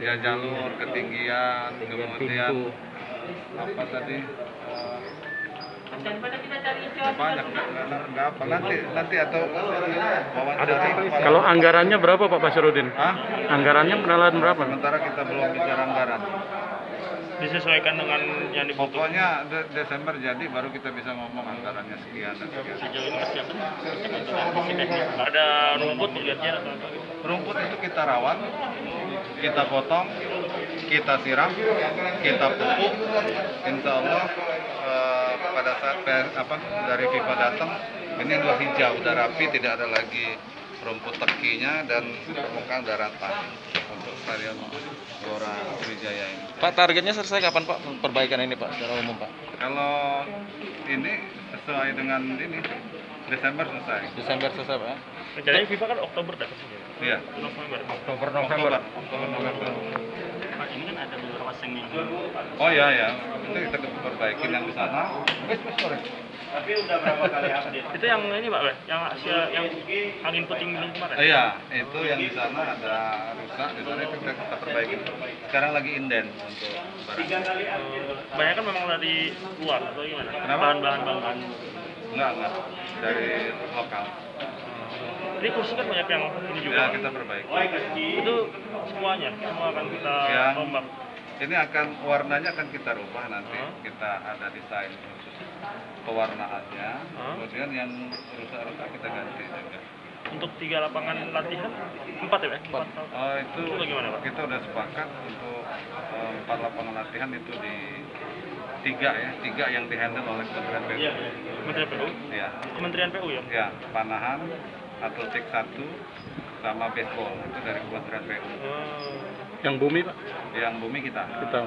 Ya jalur, ketinggian, kemudian apa tadi? Ya banyak, nggak apa nanti atau wawancara. Kalau anggarannya berapa Pak Basarudin? Hah? Anggarannya penilaian berapa? Sementara kita belum bicara anggaran. Disesuaikan dengan yang dibutuhkan. Pokoknya Desember jadi baru kita bisa ngomong anggarannya sekian dan sekian. Sejauh ini masih apa? Masih teknis. Ada rumput lihatnya atau apa? Rumput itu kita rawat, kita potong, kita siram, kita pupuk. Insya Allah pada saat dari FIFA datang ini udah hijau, udah rapi, tidak ada lagi rumput tekinya dan permukaan udah rata untuk stadion Gelora Sriwijaya ini. Pak, targetnya selesai kapan Pak perbaikan ini Pak secara umum Pak? Kalau ini sesuai dengan ini Desember selesai. Desember selesai Pak? Rencananya FIFA kan Oktober dah. Iya. November. Oktober. Pak, ini kan ada beberapa seng yang. Oh ya, itu kita perbaikin yang di sana. Sorry. Tapi udah berapa kali update? Itu yang ini Pak, yang angin puting beliung kemarin. Iya, itu yang di sana ada rusak, di sana itu kita perbaikin. Sekarang lagi inden untuk barang. Banyak kan memang dari luar atau gimana? Kenapa? Bahan-bahan. Enggak, dari lokal. Ini kursi kan banyak yang ini juga. Ya, kita perbaiki. Itu semua akan kita Yang rombak. ini warnanya akan kita rubah nanti. Kita ada desain khusus pewarnaannya. Kemudian yang rusak-rusak kita ganti juga. Untuk 3 lapangan latihan 4 ya? 4. Oh, itu bagaimana Pak? kita udah sepakat untuk 4 lapangan latihan itu di 3 yang dihandle oleh Kementerian PU. Kementerian PU? Ya. Kementerian PU ya? Ya, panahan, atletik 1, sama baseball itu dari Kementerian PU. Yang bumi Pak? Yang bumi kita. Kita.